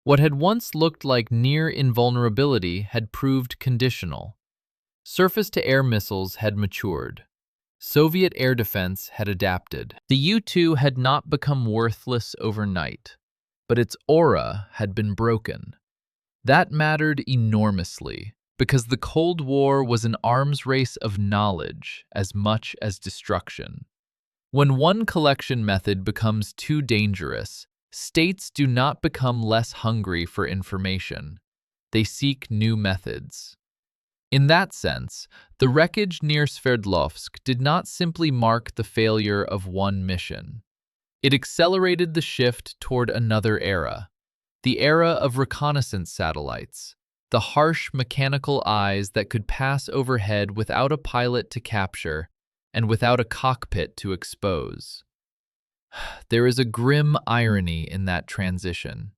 What had once looked like near invulnerability had proved conditional. Surface-to-air missiles had matured. Soviet air defense had adapted. The U-2 had not become worthless overnight, but its aura had been broken. That mattered enormously, because the Cold War was an arms race of knowledge as much as destruction. When one collection method becomes too dangerous, states do not become less hungry for information. They seek new methods. In that sense, the wreckage near Sverdlovsk did not simply mark the failure of one mission. It accelerated the shift toward another era, the era of reconnaissance satellites, the harsh mechanical eyes that could pass overhead without a pilot to capture and without a cockpit to expose. There is a grim irony in that transition.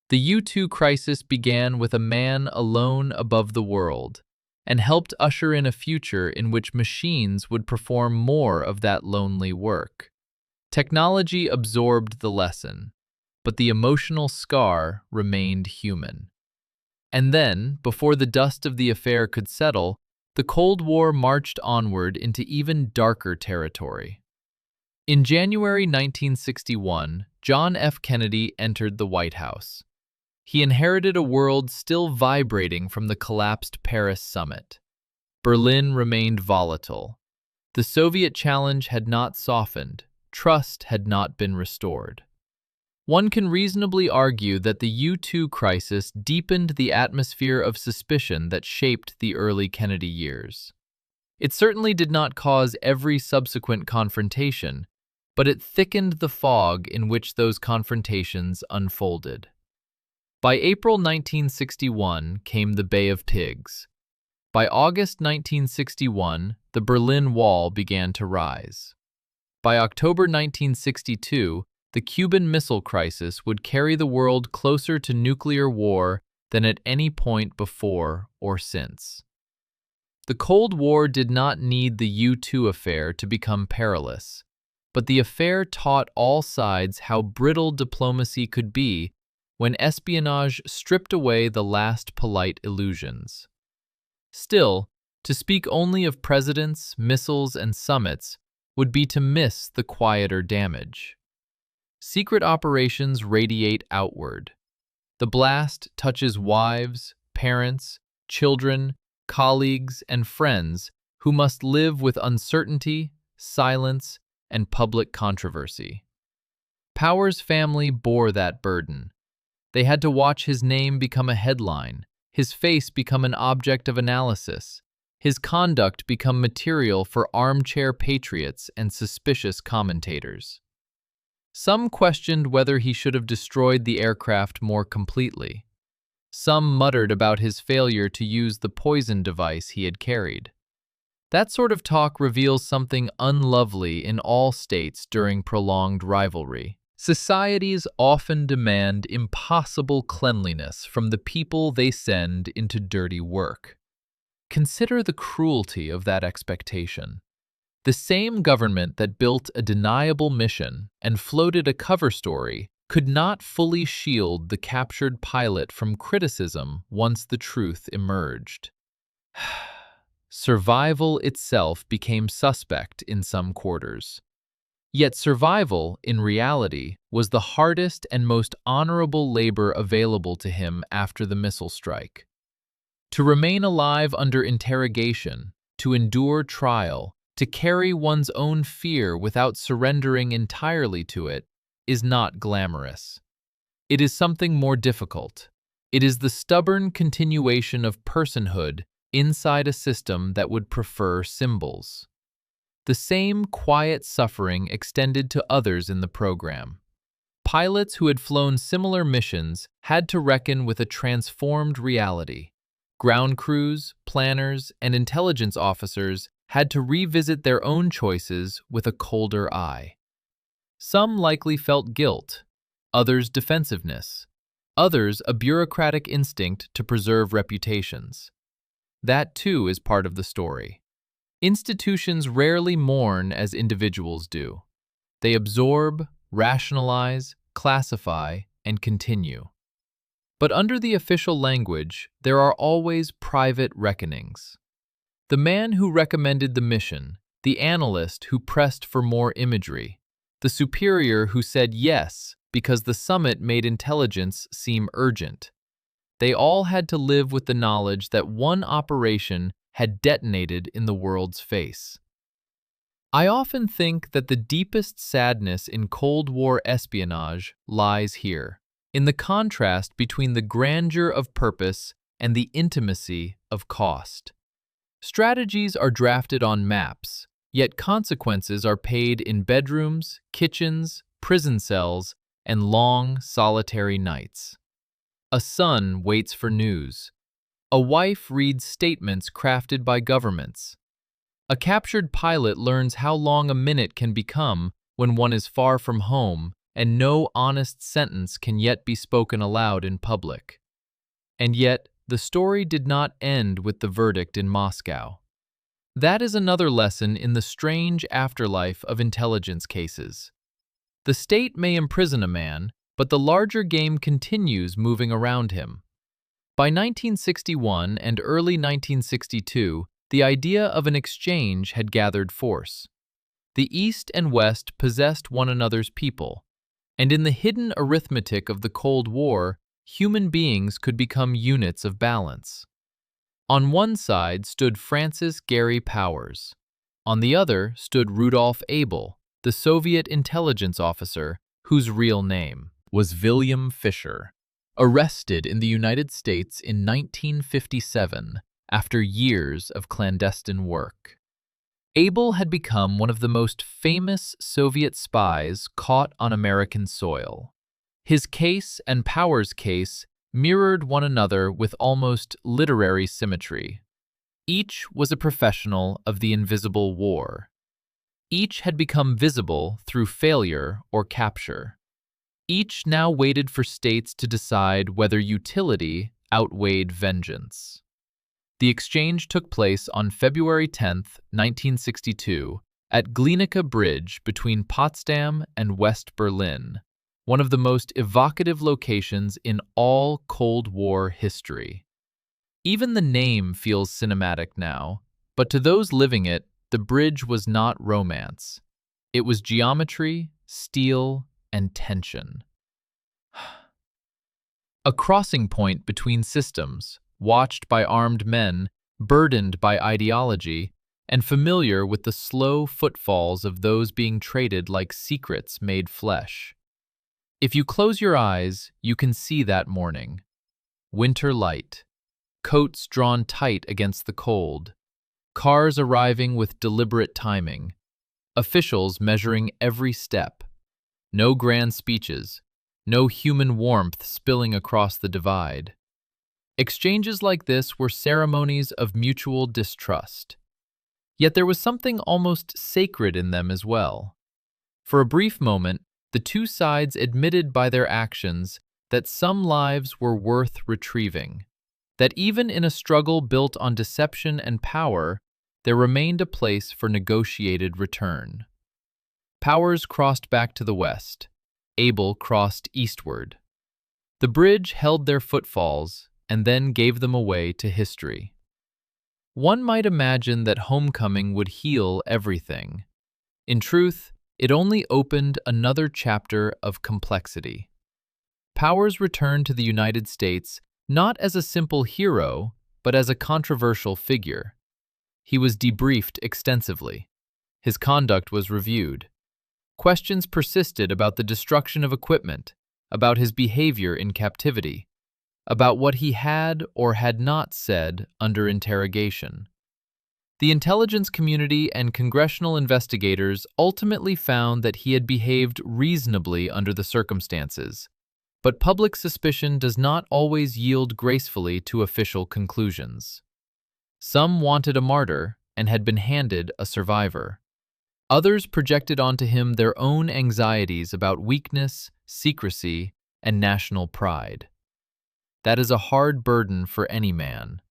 The U-2 crisis began with a man alone above the world and helped usher in a future in which machines would perform more of that lonely work. Technology absorbed the lesson, but the emotional scar remained human. And then, before the dust of the affair could settle, the Cold War marched onward into even darker territory. In January 1961, John F. Kennedy entered the White House. He inherited a world still vibrating from the collapsed Paris summit. Berlin remained volatile. The Soviet challenge had not softened. Trust had not been restored. One can reasonably argue that the U-2 crisis deepened the atmosphere of suspicion that shaped the early Kennedy years. It certainly did not cause every subsequent confrontation, but it thickened the fog in which those confrontations unfolded. By April 1961 came the Bay of Pigs. By August 1961, the Berlin Wall began to rise. By October 1962, the Cuban Missile Crisis would carry the world closer to nuclear war than at any point before or since. The Cold War did not need the U-2 affair to become perilous, but the affair taught all sides how brittle diplomacy could be when espionage stripped away the last polite illusions. Still, to speak only of presidents, missiles, and summits would be to miss the quieter damage. Secret operations radiate outward. The blast touches wives, parents, children, colleagues, and friends who must live with uncertainty, silence, and public controversy. Power's family bore that burden. They had to watch his name become a headline, his face become an object of analysis, his conduct become material for armchair patriots and suspicious commentators. Some questioned whether he should have destroyed the aircraft more completely. Some muttered about his failure to use the poison device he had carried. That sort of talk reveals something unlovely in all states during prolonged rivalry. Societies often demand impossible cleanliness from the people they send into dirty work. Consider the cruelty of that expectation. The same government that built a deniable mission and floated a cover story could not fully shield the captured pilot from criticism once the truth emerged. Survival itself became suspect in some quarters. Yet survival, in reality, was the hardest and most honorable labor available to him after the missile strike. To remain alive under interrogation, to endure trial, to carry one's own fear without surrendering entirely to it, is not glamorous. It is something more difficult. It is the stubborn continuation of personhood inside a system that would prefer symbols. The same quiet suffering extended to others in the program. Pilots who had flown similar missions had to reckon with a transformed reality. Ground crews, planners, and intelligence officers had to revisit their own choices with a colder eye. Some likely felt guilt, others defensiveness, others a bureaucratic instinct to preserve reputations. That too is part of the story. Institutions rarely mourn as individuals do. They absorb, rationalize, classify, and continue. But under the official language, there are always private reckonings. The man who recommended the mission, the analyst who pressed for more imagery, the superior who said yes because the summit made intelligence seem urgent. They all had to live with the knowledge that one operation had detonated in the world's face. I often think that the deepest sadness in Cold War espionage lies here, in the contrast between the grandeur of purpose and the intimacy of cost. Strategies are drafted on maps, yet consequences are paid in bedrooms, kitchens, prison cells, and long, solitary nights. A son waits for news. A wife reads statements crafted by governments. A captured pilot learns how long a minute can become when one is far from home and no honest sentence can yet be spoken aloud in public. And yet, the story did not end with the verdict in Moscow. That is another lesson in the strange afterlife of intelligence cases. The state may imprison a man, but the larger game continues moving around him. By 1961 and early 1962, the idea of an exchange had gathered force. The East and West possessed one another's people, and in the hidden arithmetic of the Cold War, human beings could become units of balance. On one side stood Francis Gary Powers. On the other stood Rudolf Abel, the Soviet intelligence officer whose real name was William Fisher, arrested in the United States in 1957 after years of clandestine work. Abel had become one of the most famous Soviet spies caught on American soil. His case and Powers' case mirrored one another with almost literary symmetry. Each was a professional of the invisible war. Each had become visible through failure or capture. Each now waited for states to decide whether utility outweighed vengeance. The exchange took place on February 10, 1962, at Glienicke Bridge between Potsdam and West Berlin, one of the most evocative locations in all Cold War history. Even the name feels cinematic now, but to those living it, the bridge was not romance. It was geometry, steel, and tension. A crossing point between systems, watched by armed men, burdened by ideology, and familiar with the slow footfalls of those being traded like secrets made flesh. If you close your eyes, you can see that morning. Winter light, coats drawn tight against the cold, cars arriving with deliberate timing, officials measuring every step, no grand speeches, no human warmth spilling across the divide. Exchanges like this were ceremonies of mutual distrust. Yet there was something almost sacred in them as well. For a brief moment, the two sides admitted by their actions that some lives were worth retrieving, that even in a struggle built on deception and power, there remained a place for negotiated return. Powers crossed back to the west. Abel crossed eastward. The bridge held their footfalls and then gave them away to history. One might imagine that homecoming would heal everything. In truth, it only opened another chapter of complexity. Powers returned to the United States not as a simple hero, but as a controversial figure. He was debriefed extensively. His conduct was reviewed. Questions persisted about the destruction of equipment, about his behavior in captivity, about what he had or had not said under interrogation. The intelligence community and congressional investigators ultimately found that he had behaved reasonably under the circumstances, but public suspicion does not always yield gracefully to official conclusions. Some wanted a martyr and had been handed a survivor. Others projected onto him their own anxieties about weakness, secrecy, and national pride. That is a hard burden for any man.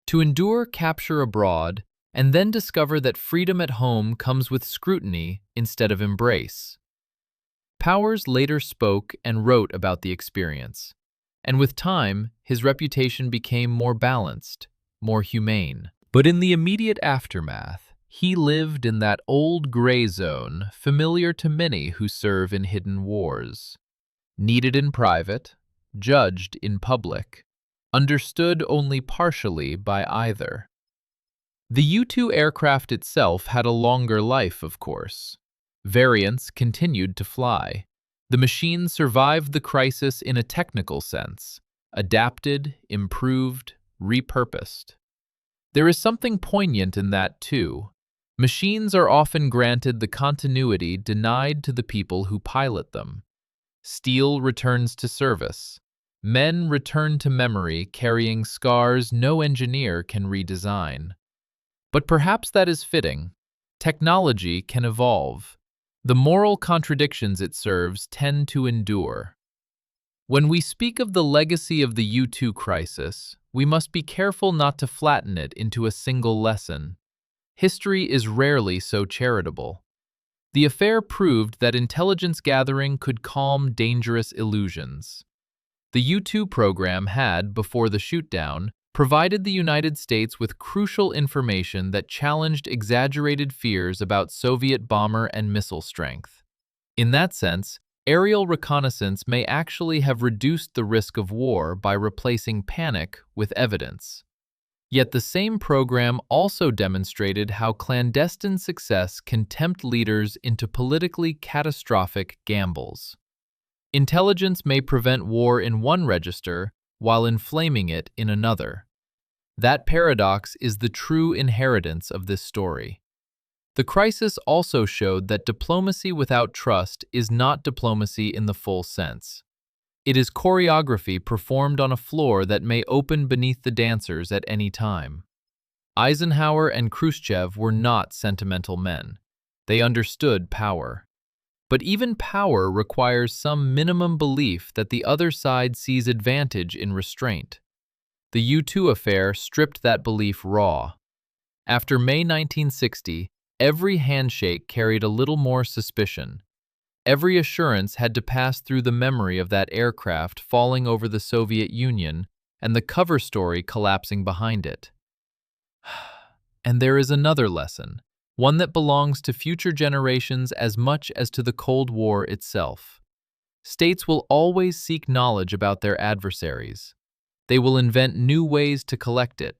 To endure capture abroad and then discover that freedom at home comes with scrutiny instead of embrace. Powers later spoke and wrote about the experience, and with time, his reputation became more balanced, more humane. But in the immediate aftermath, he lived in that old gray zone familiar to many who serve in hidden wars. Needed in private, judged in public, understood only partially by either. The U-2 aircraft itself had a longer life, of course. Variants continued to fly. The machine survived the crisis in a technical sense, adapted, improved, repurposed. There is something poignant in that, too. Machines are often granted the continuity denied to the people who pilot them. Steel returns to service. Men return to memory carrying scars no engineer can redesign. But perhaps that is fitting. Technology can evolve. The moral contradictions it serves tend to endure. When we speak of the legacy of the U-2 crisis, we must be careful not to flatten it into a single lesson. History is rarely so charitable. The affair proved that intelligence gathering could calm dangerous illusions. The U-2 program had, before the shootdown, provided the United States with crucial information that challenged exaggerated fears about Soviet bomber and missile strength. In that sense, aerial reconnaissance may actually have reduced the risk of war by replacing panic with evidence. Yet the same program also demonstrated how clandestine success can tempt leaders into politically catastrophic gambles. Intelligence may prevent war in one register while inflaming it in another. That paradox is the true inheritance of this story. The crisis also showed that diplomacy without trust is not diplomacy in the full sense. It is choreography performed on a floor that may open beneath the dancers at any time. Eisenhower and Khrushchev were not sentimental men. They understood power. But even power requires some minimum belief that the other side sees advantage in restraint. The U-2 affair stripped that belief raw. After May 1960, every handshake carried a little more suspicion. Every assurance had to pass through the memory of that aircraft falling over the Soviet Union and the cover story collapsing behind it. And there is another lesson, one that belongs to future generations as much as to the Cold War itself. States will always seek knowledge about their adversaries. They will invent new ways to collect it.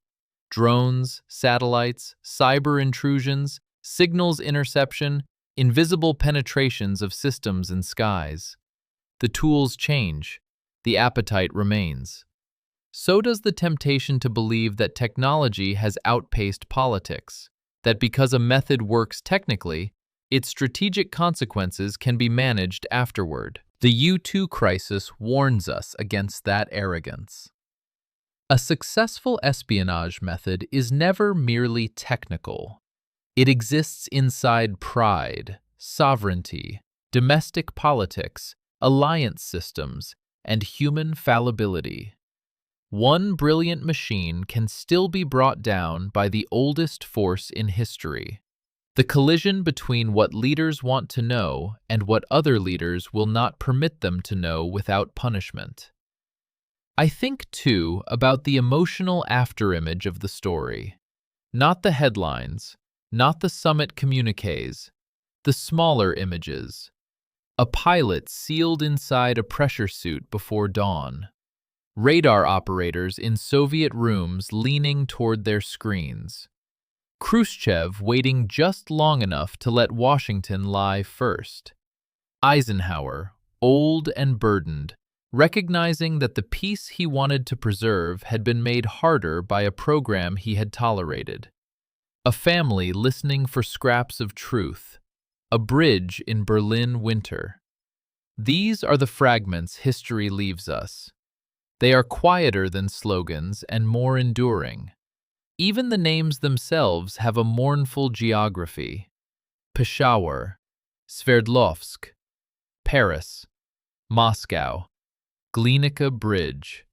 Drones, satellites, cyber intrusions, signals interception, invisible penetrations of systems and skies. The tools change. The appetite remains. So does the temptation to believe that technology has outpaced politics, that because a method works technically, its strategic consequences can be managed afterward. The U-2 crisis warns us against that arrogance. A successful espionage method is never merely technical. It exists inside pride, sovereignty, domestic politics, alliance systems, and human fallibility. One brilliant machine can still be brought down by the oldest force in history. The collision between what leaders want to know and what other leaders will not permit them to know without punishment. I think, too, about the emotional afterimage of the story. Not the headlines, not the summit communiques, the smaller images. A pilot sealed inside a pressure suit before dawn. Radar operators in Soviet rooms leaning toward their screens. Khrushchev waiting just long enough to let Washington lie first. Eisenhower, old and burdened, recognizing that the peace he wanted to preserve had been made harder by a program he had tolerated. A family listening for scraps of truth. A bridge in Berlin winter. These are the fragments history leaves us. They are quieter than slogans and more enduring. Even the names themselves have a mournful geography. Peshawar, Sverdlovsk, Paris, Moscow, Glienicke Bridge.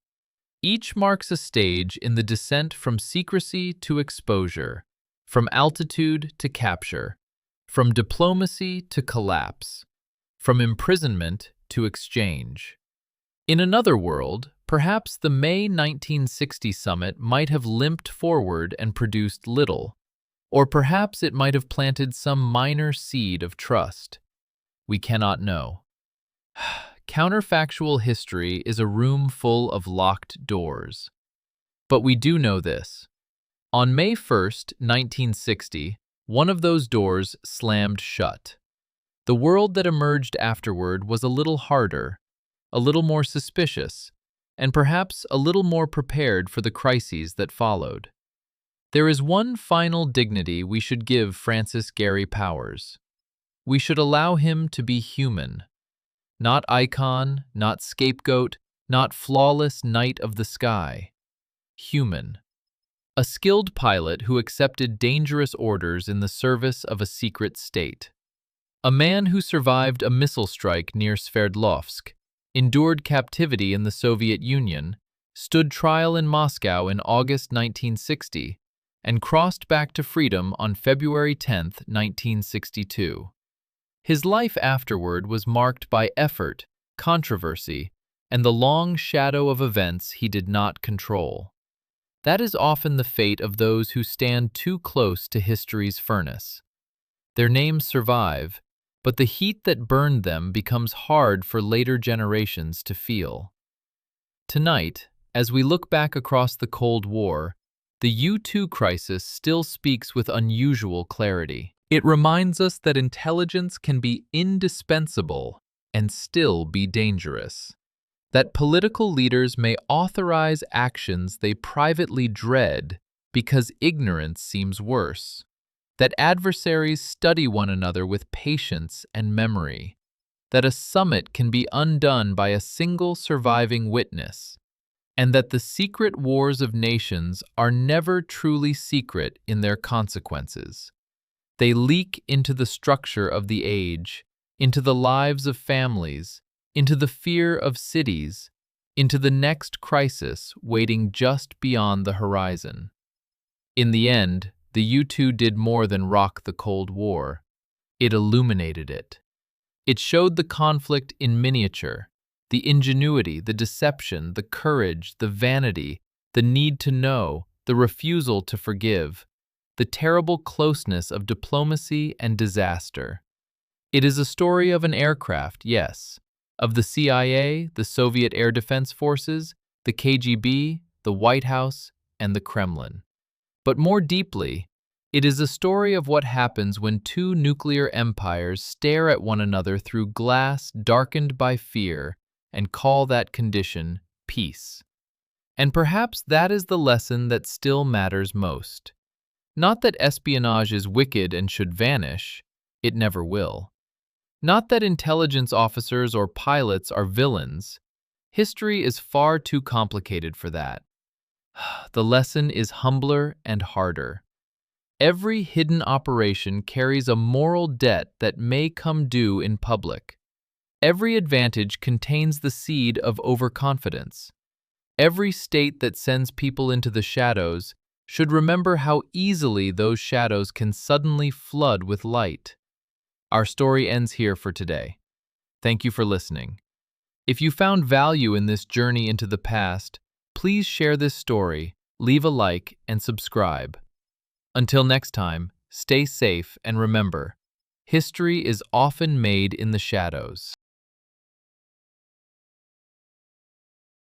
Each marks a stage in the descent from secrecy to exposure, from altitude to capture, from diplomacy to collapse, from imprisonment to exchange. In another world, perhaps the May 1960 summit might have limped forward and produced little, or perhaps it might have planted some minor seed of trust. We cannot know. Counterfactual history is a room full of locked doors. But we do know this. On May 1st, 1960, one of those doors slammed shut. The world that emerged afterward was a little harder, a little more suspicious, and perhaps a little more prepared for the crises that followed. There is one final dignity we should give Francis Gary Powers. We should allow him to be human. Not icon, not scapegoat, not flawless knight of the sky. Human. A skilled pilot who accepted dangerous orders in the service of a secret state. A man who survived a missile strike near Sverdlovsk, endured captivity in the Soviet Union, stood trial in Moscow in August 1960, and crossed back to freedom on February 10, 1962. His life afterward was marked by effort, controversy, and the long shadow of events he did not control. That is often the fate of those who stand too close to history's furnace. Their names survive, but the heat that burned them becomes hard for later generations to feel. Tonight, as we look back across the Cold War, the U-2 crisis still speaks with unusual clarity. It reminds us that intelligence can be indispensable and still be dangerous. That political leaders may authorize actions they privately dread because ignorance seems worse. That adversaries study one another with patience and memory. That a summit can be undone by a single surviving witness. And that the secret wars of nations are never truly secret in their consequences. They leak into the structure of the age, into the lives of families, into the fear of cities, into the next crisis waiting just beyond the horizon. In the end, the U-2 did more than rock the Cold War. It illuminated it. It showed the conflict in miniature, the ingenuity, the deception, the courage, the vanity, the need to know, the refusal to forgive, the terrible closeness of diplomacy and disaster. It is a story of an aircraft, yes, of the CIA, the Soviet Air Defense Forces, the KGB, the White House, and the Kremlin. But more deeply, it is a story of what happens when two nuclear empires stare at one another through glass darkened by fear and call that condition peace. And perhaps that is the lesson that still matters most. Not that espionage is wicked and should vanish, it never will. Not that intelligence officers or pilots are villains. History is far too complicated for that. The lesson is humbler and harder. Every hidden operation carries a moral debt that may come due in public. Every advantage contains the seed of overconfidence. Every state that sends people into the shadows should remember how easily those shadows can suddenly flood with light. Our story ends here for today. Thank you for listening. If you found value in this journey into the past, please share this story, leave a like, and subscribe. Until next time, stay safe and remember, history is often made in the shadows.